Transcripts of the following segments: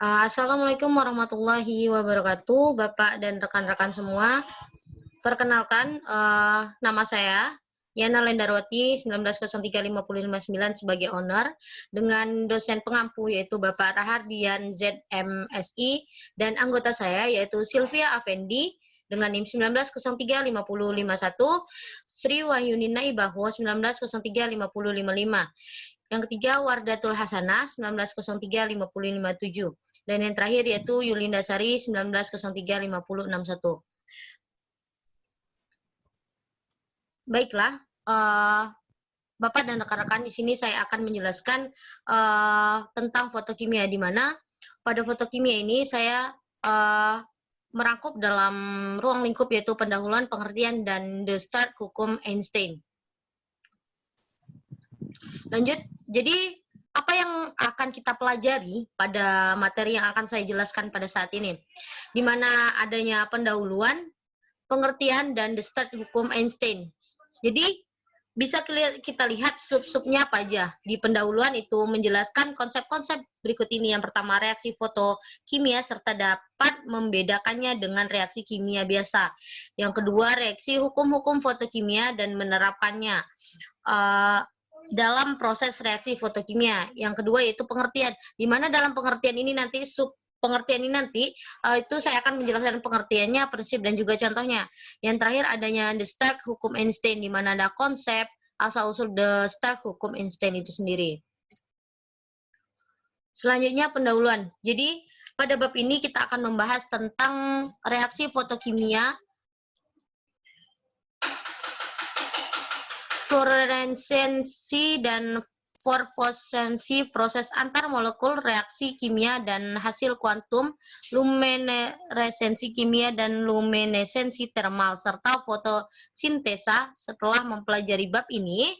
Assalamualaikum warahmatullahi wabarakatuh, Bapak dan rekan-rekan semua. Perkenalkan, nama saya Yana Lendarwati 19035559 sebagai owner dengan dosen pengampu yaitu Bapak Rahardian ZMSI dan anggota saya yaitu Sylvia Afendi dengan NIM 19035051, Sri Wahyuni Naibaho 19035055. Yang ketiga, Wardatul Hasanah 19035057. Dan yang terakhir yaitu Yulinda Sari 19035061. Baiklah, Bapak dan rekan-rekan, di sini saya akan menjelaskan tentang foto kimia, di mana pada foto kimia ini saya merangkup dalam ruang lingkup yaitu pendahuluan, pengertian, dan the start hukum Einstein. Lanjut, jadi apa yang akan kita pelajari pada materi yang akan saya jelaskan pada saat ini? Di mana adanya pendahuluan, pengertian, dan the start hukum Einstein. Jadi, bisa kita lihat sub-subnya apa aja. Di pendahuluan itu menjelaskan konsep-konsep berikut ini. Yang pertama, reaksi fotokimia serta dapat membedakannya dengan reaksi kimia biasa. Yang kedua, reaksi hukum-hukum fotokimia dan menerapkannya dalam proses reaksi fotokimia. Yang kedua yaitu pengertian, di mana dalam pengertian ini nanti pengertian ini nanti itu saya akan menjelaskan pengertiannya, prinsip, dan juga contohnya. Yang terakhir adanya the start hukum Einstein, di mana ada konsep asal-usul the start hukum Einstein itu sendiri. Selanjutnya pendahuluan. Jadi pada bab ini kita akan membahas tentang reaksi fotokimia, fluoresensi dan fosforensi, proses antar molekul, reaksi kimia dan hasil kuantum, luminesensi kimia dan luminesensi termal, serta fotosintesa. Setelah mempelajari bab ini,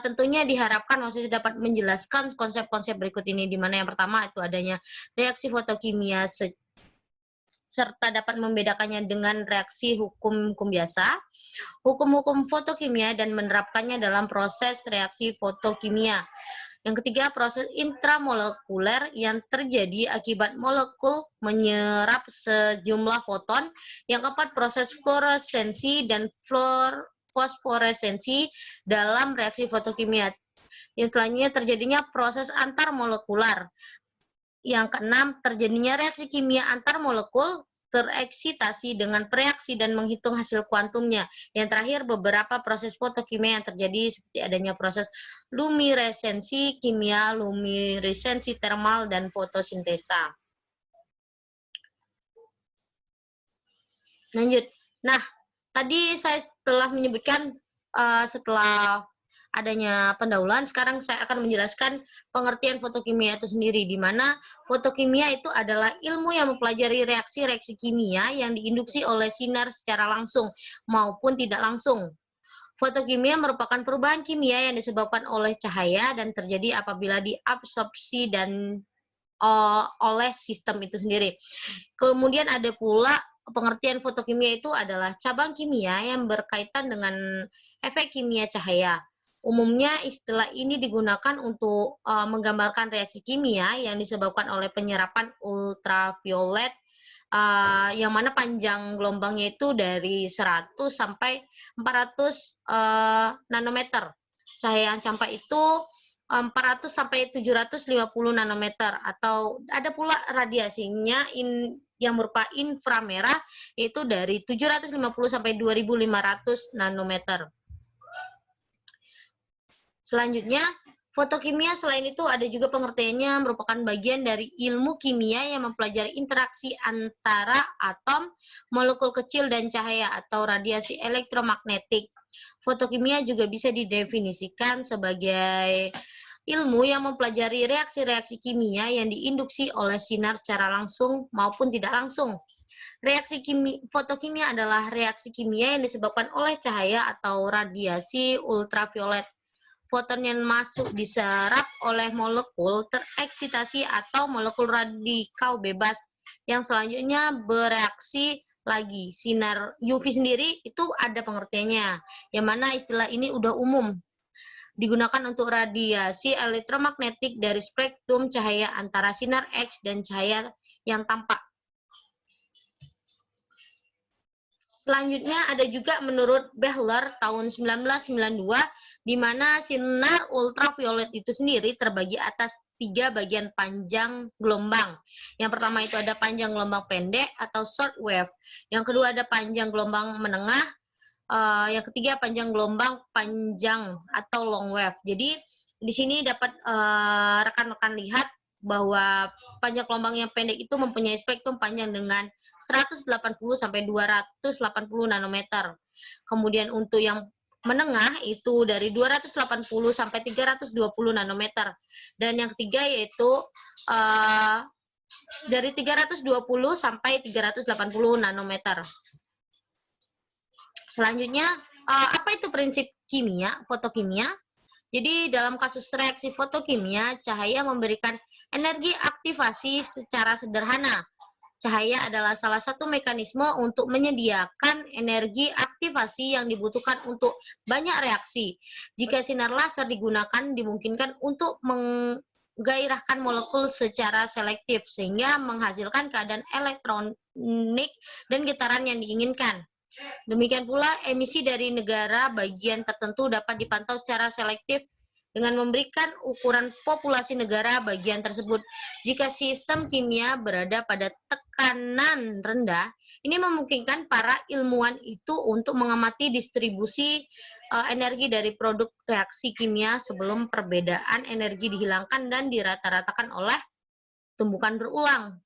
tentunya diharapkan mahasiswa dapat menjelaskan konsep-konsep berikut ini, di mana yang pertama itu adanya reaksi fotokimia serta dapat membedakannya dengan reaksi hukum-hukum biasa, hukum-hukum fotokimia, dan menerapkannya dalam proses reaksi fotokimia. Yang ketiga, proses intramolekuler yang terjadi akibat molekul menyerap sejumlah foton. Yang keempat, proses fluoresensi dan fosforesensi dalam reaksi fotokimia. Yang selanjutnya, terjadinya proses antarmolekular. Yang keenam, terjadinya reaksi kimia antar molekul, tereksitasi dengan reaksi dan menghitung hasil kuantumnya. Yang terakhir, beberapa proses fotokimia yang terjadi seperti adanya proses luminesensi kimia, luminesensi termal, dan fotosintesa. Lanjut. Nah, tadi saya telah menyebutkan setelah adanya pendahuluan, sekarang saya akan menjelaskan pengertian fotokimia itu sendiri, di mana fotokimia itu adalah ilmu yang mempelajari reaksi-reaksi kimia yang diinduksi oleh sinar secara langsung maupun tidak langsung. Fotokimia merupakan perubahan kimia yang disebabkan oleh cahaya dan terjadi apabila diabsorpsi dan oleh sistem itu sendiri. Kemudian ada pula pengertian fotokimia itu adalah cabang kimia yang berkaitan dengan efek kimia cahaya. Umumnya istilah ini digunakan untuk menggambarkan reaksi kimia yang disebabkan oleh penyerapan ultraviolet yang mana panjang gelombangnya itu dari 100 sampai 400 nanometer. Cahaya yang campak itu 400 sampai 750 nanometer, atau ada pula radiasinya yang berupa inframerah yaitu dari 750 sampai 2500 nanometer. Selanjutnya, fotokimia selain itu ada juga pengertiannya merupakan bagian dari ilmu kimia yang mempelajari interaksi antara atom, molekul kecil, dan cahaya atau radiasi elektromagnetik. Fotokimia juga bisa didefinisikan sebagai ilmu yang mempelajari reaksi-reaksi kimia yang diinduksi oleh sinar secara langsung maupun tidak langsung. Reaksi fotokimia adalah reaksi kimia yang disebabkan oleh cahaya atau radiasi ultraviolet. Foton yang masuk diserap oleh molekul tereksitasi atau molekul radikal bebas yang selanjutnya bereaksi lagi. Sinar UV sendiri itu ada pengertiannya, yang mana istilah ini udah umum. digunakan untuk radiasi elektromagnetik dari spektrum cahaya antara sinar X dan cahaya yang tampak. Selanjutnya ada juga menurut Behler tahun 1992, di mana sinar ultraviolet itu sendiri terbagi atas 3 bagian panjang gelombang. Yang pertama itu ada panjang gelombang pendek atau short wave. Yang kedua ada panjang gelombang menengah. Yang ketiga panjang gelombang panjang atau long wave. Jadi di sini dapat rekan-rekan lihat bahwa panjang gelombang yang pendek itu mempunyai spektrum panjang dengan 180 sampai 280 nanometer. Kemudian untuk yang menengah itu dari 280 sampai 320 nanometer. Dan yang ketiga yaitu dari 320 sampai 380 nanometer. Selanjutnya, apa itu prinsip kimia, fotokimia? Jadi dalam kasus reaksi fotokimia, cahaya memberikan energi aktivasi secara sederhana. Cahaya adalah salah satu mekanisme untuk menyediakan energi aktivasi yang dibutuhkan untuk banyak reaksi. Jika sinar laser digunakan, dimungkinkan untuk menggairahkan molekul secara selektif, sehingga menghasilkan keadaan elektronik dan getaran yang diinginkan. Demikian pula, emisi dari negara bagian tertentu dapat dipantau secara selektif dengan memberikan ukuran populasi negara bagian tersebut. Jika sistem kimia berada pada tekanan rendah, ini memungkinkan para ilmuwan itu untuk mengamati distribusi energi dari produk reaksi kimia sebelum perbedaan energi dihilangkan dan dirata-ratakan oleh tumbukan berulang.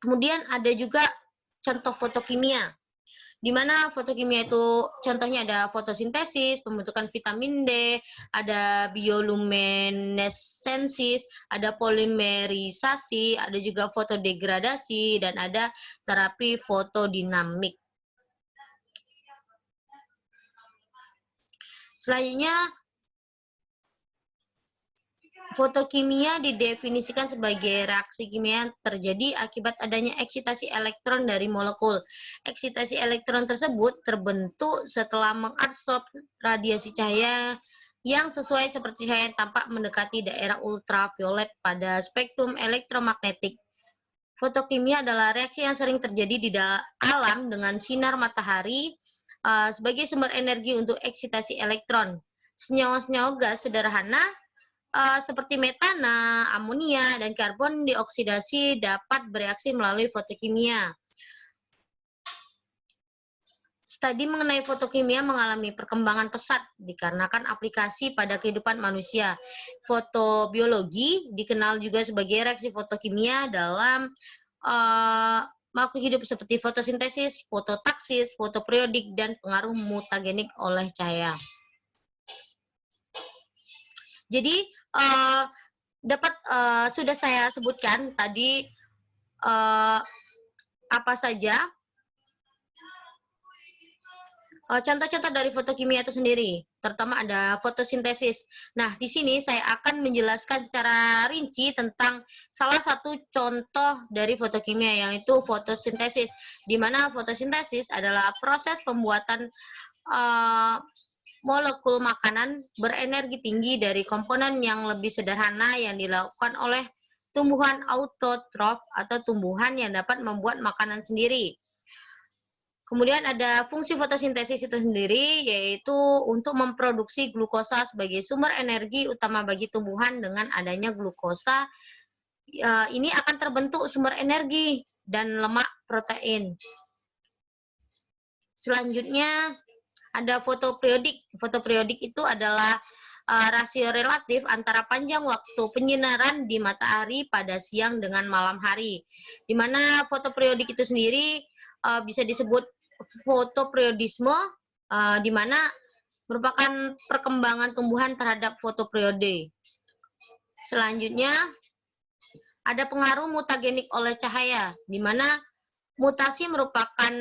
Kemudian ada juga contoh fotokimia, di mana fotokimia itu contohnya ada fotosintesis, pembentukan vitamin D, ada bioluminesensis, ada polimerisasi, ada juga fotodegradasi, dan ada terapi fotodinamik. Selanjutnya, fotokimia didefinisikan sebagai reaksi kimia yang terjadi akibat adanya eksitasi elektron dari molekul. Eksitasi elektron tersebut terbentuk setelah mengabsorb radiasi cahaya yang sesuai seperti cahaya yang tampak mendekati daerah ultraviolet pada spektrum elektromagnetik. Fotokimia adalah reaksi yang sering terjadi di alam dengan sinar matahari sebagai sumber energi untuk eksitasi elektron. Senyawa-senyawa gas sederhana seperti metana, amonia, dan karbon dioksidasi dapat bereaksi melalui fotokimia. Studi mengenai fotokimia mengalami perkembangan pesat dikarenakan aplikasi pada kehidupan manusia. Fotobiologi dikenal juga sebagai reaksi fotokimia dalam makhluk hidup seperti fotosintesis, fototaksis, fotoperiodik, dan pengaruh mutagenik oleh cahaya. Jadi sudah saya sebutkan tadi apa saja contoh-contoh dari fotokimia itu sendiri, terutama ada fotosintesis. Nah, di sini saya akan menjelaskan secara rinci tentang salah satu contoh dari fotokimia, yaitu fotosintesis, di mana fotosintesis adalah proses pembuatan molekul makanan berenergi tinggi dari komponen yang lebih sederhana yang dilakukan oleh tumbuhan autotrof atau tumbuhan yang dapat membuat makanan sendiri. Kemudian ada fungsi fotosintesis itu sendiri, yaitu untuk memproduksi glukosa sebagai sumber energi utama bagi tumbuhan. Dengan adanya glukosa, ini akan terbentuk sumber energi dan lemak protein. Selanjutnya, ada fotoperiodik. Fotoperiodik itu adalah rasio relatif antara panjang waktu penyinaran di matahari pada siang dengan malam hari. Di mana fotoperiodik itu sendiri bisa disebut fotoperiodisme, di mana merupakan perkembangan tumbuhan terhadap fotoperiode. Selanjutnya, ada pengaruh mutagenik oleh cahaya, di mana mutasi merupakan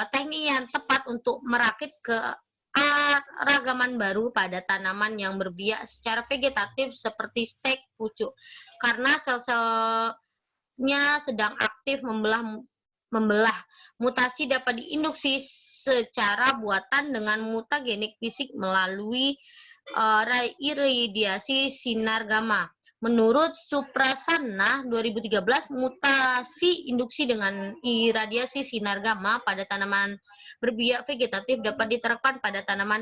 teknik yang tepat untuk merakit keragaman baru pada tanaman yang berbiak secara vegetatif seperti stek pucuk, karena sel-selnya sedang aktif membelah. Mutasi dapat diinduksi secara buatan dengan mutagenik fisik melalui iradiasi sinar gamma. Menurut Suprasanna 2013, mutasi induksi dengan iradiasi sinar gamma pada tanaman berbiak vegetatif dapat diterapkan pada tanaman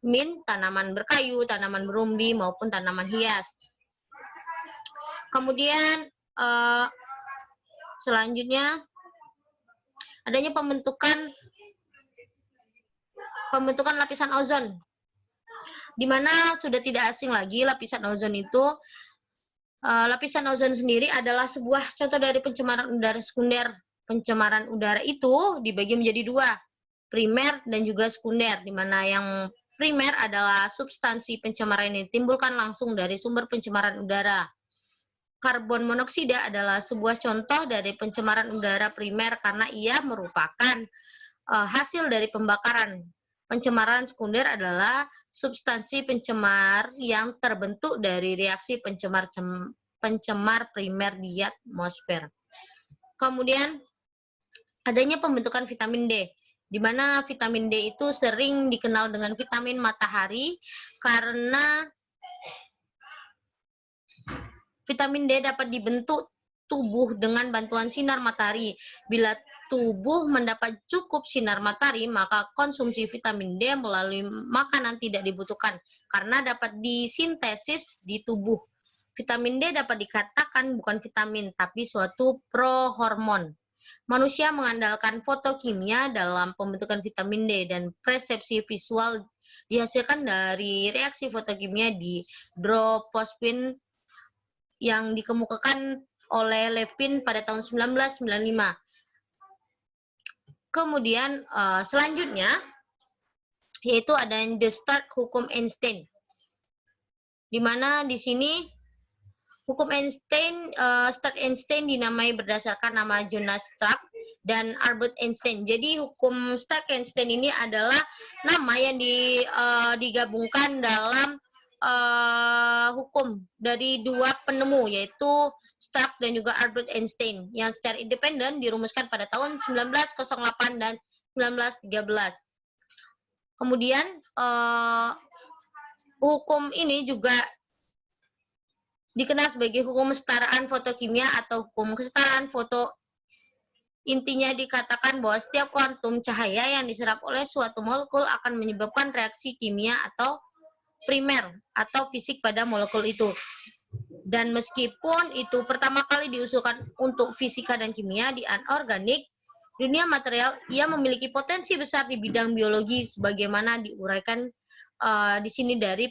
mint, tanaman berkayu, tanaman berumbi, maupun tanaman hias. Kemudian selanjutnya adanya pembentukan lapisan ozon, di mana sudah tidak asing lagi lapisan ozon itu. Lapisan ozon sendiri adalah sebuah contoh dari pencemaran udara sekunder. Pencemaran udara itu dibagi menjadi dua, primer dan juga sekunder, di mana yang primer adalah substansi pencemaran yang ditimbulkan langsung dari sumber pencemaran udara. Karbon monoksida adalah sebuah contoh dari pencemaran udara primer karena ia merupakan hasil dari pembakaran. Pencemaran sekunder adalah substansi pencemar yang terbentuk dari reaksi pencemar primer di atmosfer. Kemudian adanya pembentukan vitamin D, di mana vitamin D itu sering dikenal dengan vitamin matahari karena vitamin D dapat dibentuk tubuh dengan bantuan sinar matahari. Bila tubuh mendapat cukup sinar matahari, maka konsumsi vitamin D melalui makanan tidak dibutuhkan karena dapat disintesis di tubuh. Vitamin D dapat dikatakan bukan vitamin, tapi suatu prohormon. Manusia mengandalkan fotokimia dalam pembentukan vitamin D, dan persepsi visual dihasilkan dari reaksi fotokimia di dropospin yang dikemukakan oleh Levin pada tahun 1995. Kemudian selanjutnya yaitu ada the Stark hukum Einstein, di mana di sini hukum Einstein, Stark Einstein dinamai berdasarkan nama Jonas Stark dan Albert Einstein. Jadi hukum Stark Einstein ini adalah nama yang digabungkan dalam hukum dari dua penemu, yaitu Stark dan juga Albert Einstein, yang secara independen dirumuskan pada tahun 1908 dan 1913. Kemudian hukum ini juga dikenal sebagai hukum kesetaraan fotokimia atau hukum kesetaraan foto. Intinya dikatakan bahwa setiap kuantum cahaya yang diserap oleh suatu molekul akan menyebabkan reaksi kimia atau primer atau fisik pada molekul itu. Dan meskipun itu pertama kali diusulkan untuk fisika dan kimia di anorganik, dunia material, ia memiliki potensi besar di bidang biologi sebagaimana diuraikan di sini dari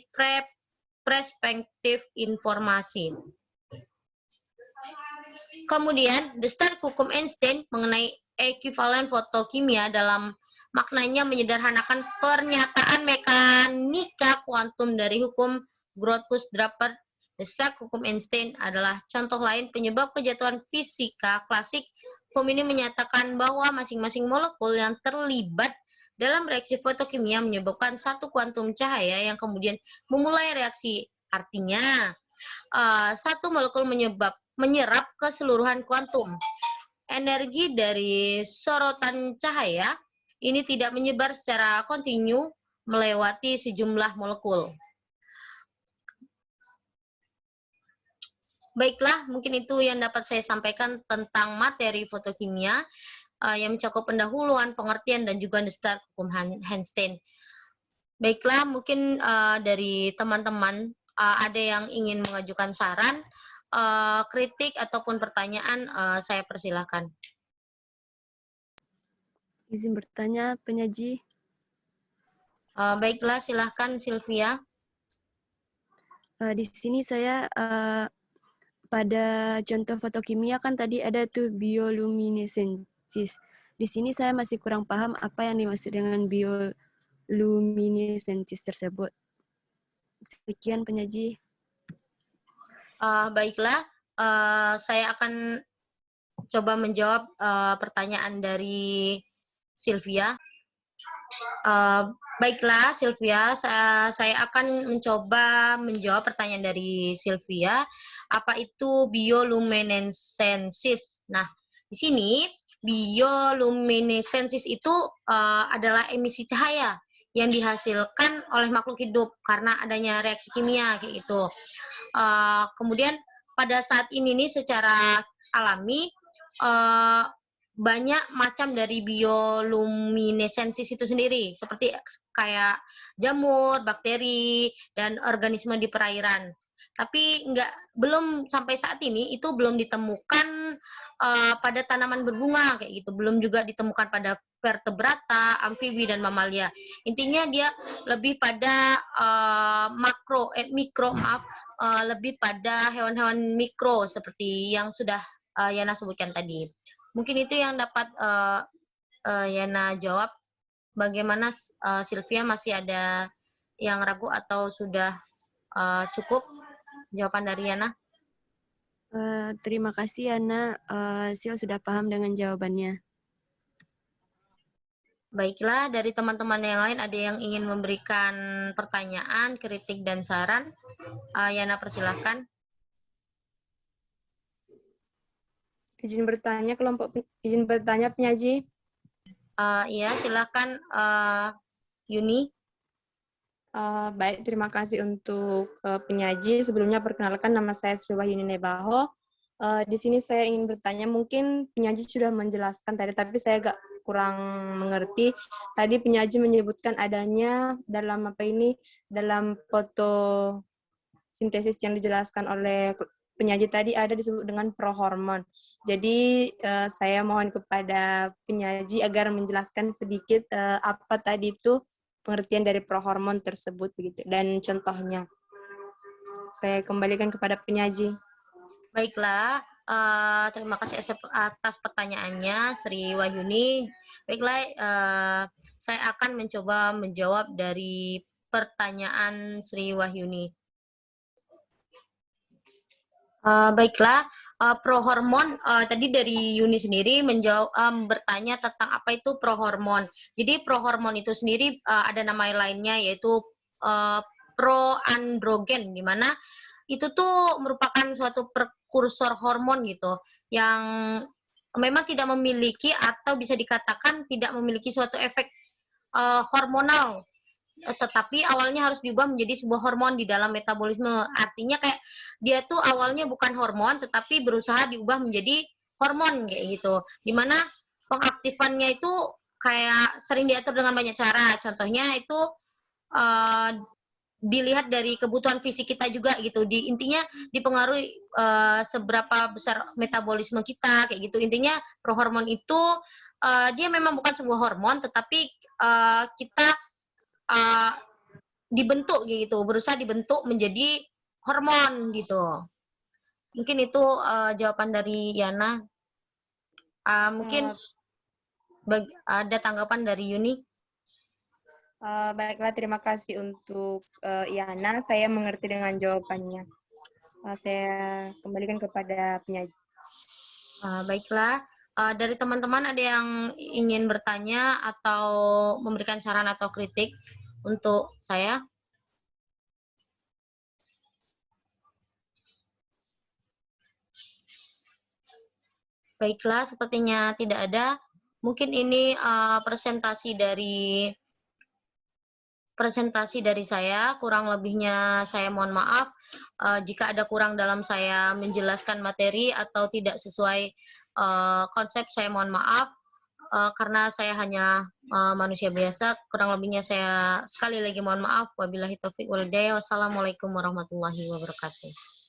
perspektif informasi. Kemudian, the Stark hukum Einstein mengenai ekuivalen fotokimia dalam maknanya menyederhanakan pernyataan mekanika kuantum dari hukum Grotius-Draper. The Stark hukum Einstein adalah contoh lain penyebab kejatuhan fisika klasik. Hukum ini menyatakan bahwa masing-masing molekul yang terlibat dalam reaksi fotokimia menyebabkan satu kuantum cahaya yang kemudian memulai reaksi. Artinya, satu molekul menyerap keseluruhan kuantum. Energi dari sorotan cahaya ini tidak menyebar secara kontinu melewati sejumlah molekul. Baiklah, mungkin itu yang dapat saya sampaikan tentang materi fotokimia yang mencakup pendahuluan, pengertian, dan juga the Stark hukum Einstein. Baiklah, mungkin dari teman-teman ada yang ingin mengajukan saran, kritik, ataupun pertanyaan, saya persilahkan. Izin bertanya, penyaji. Baiklah, silahkan Sylvia. Di sini saya pada contoh fotokimia kan tadi ada tuh bioluminesensis. Di sini saya masih kurang paham apa yang dimaksud dengan bioluminesensis tersebut. Sekian penyaji. Baiklah, saya akan coba menjawab pertanyaan dari Sylvia. Baiklah, Sylvia, saya akan mencoba menjawab pertanyaan dari Sylvia. Apa itu bioluminesensis? Nah, di sini bioluminesensis itu adalah emisi cahaya yang dihasilkan oleh makhluk hidup karena adanya reaksi kimia kayak gitu. Kemudian pada saat ini nih secara alami banyak macam dari bioluminesensis itu sendiri, seperti kayak jamur, bakteri, dan organisme di perairan. Tapi belum sampai saat ini itu belum ditemukan pada tanaman berbunga kayak gitu, belum juga ditemukan pada vertebrata, amfibi, dan mamalia. Intinya dia lebih pada lebih pada hewan-hewan mikro seperti yang sudah Yana sebutkan tadi. Mungkin itu yang dapat Yana jawab. Bagaimana Sylvia, masih ada yang ragu atau sudah cukup jawaban dari Yana? Terima kasih Yana, Sil sudah paham dengan jawabannya. Baiklah, dari teman-teman yang lain ada yang ingin memberikan pertanyaan, kritik, dan saran? Yana, persilahkan. Izin bertanya penyaji. Iya, silakan Yuni. Baik, terima kasih untuk penyaji. Sebelumnya perkenalkan, nama saya Sri Wahyuni Nebaho. Di sini saya ingin bertanya, mungkin penyaji sudah menjelaskan tadi, tapi saya agak kurang mengerti. Tadi penyaji menyebutkan adanya dalam dalam fotosintesis yang dijelaskan oleh penyaji tadi ada disebut dengan prohormon. Jadi saya mohon kepada penyaji agar menjelaskan sedikit apa tadi itu pengertian dari prohormon tersebut begitu dan contohnya. Saya kembalikan kepada penyaji. Baiklah, terima kasih atas pertanyaannya Sri Wahyuni. Baiklah, saya akan mencoba menjawab dari pertanyaan Sri Wahyuni. Baiklah, prohormon tadi dari Yuni sendiri bertanya tentang apa itu prohormon. Jadi prohormon itu sendiri ada nama lainnya yaitu proandrogen, di mana itu tuh merupakan suatu prekursor hormon gitu yang memang tidak memiliki atau bisa dikatakan tidak memiliki suatu efek hormonal, tetapi awalnya harus diubah menjadi sebuah hormon di dalam metabolisme. Artinya kayak dia tuh awalnya bukan hormon tetapi berusaha diubah menjadi hormon kayak gitu. Dimana pengaktifannya itu kayak sering diatur dengan banyak cara. Contohnya itu dilihat dari kebutuhan fisik kita juga gitu. Intinya dipengaruhi seberapa besar metabolisme kita kayak gitu. Intinya prohormon itu dia memang bukan sebuah hormon tetapi kita dibentuk gitu, berusaha dibentuk menjadi hormon gitu. Mungkin itu jawaban dari Yana. Mungkin ada tanggapan dari Yuni? Baiklah, terima kasih untuk Yana. Saya mengerti dengan jawabannya. Saya kembalikan kepada penyaji. Baiklah, dari teman-teman ada yang ingin bertanya atau memberikan saran atau kritik untuk saya? Baiklah, sepertinya tidak ada. Mungkin ini presentasi dari saya. Kurang lebihnya saya mohon maaf. Jika ada kurang dalam saya menjelaskan materi atau tidak sesuai konsep, saya mohon maaf. Karena saya hanya manusia biasa. Kurang lebihnya saya sekali lagi mohon maaf. Wabillahi taufiq wal hidayah. Wassalamualaikum warahmatullahi wabarakatuh.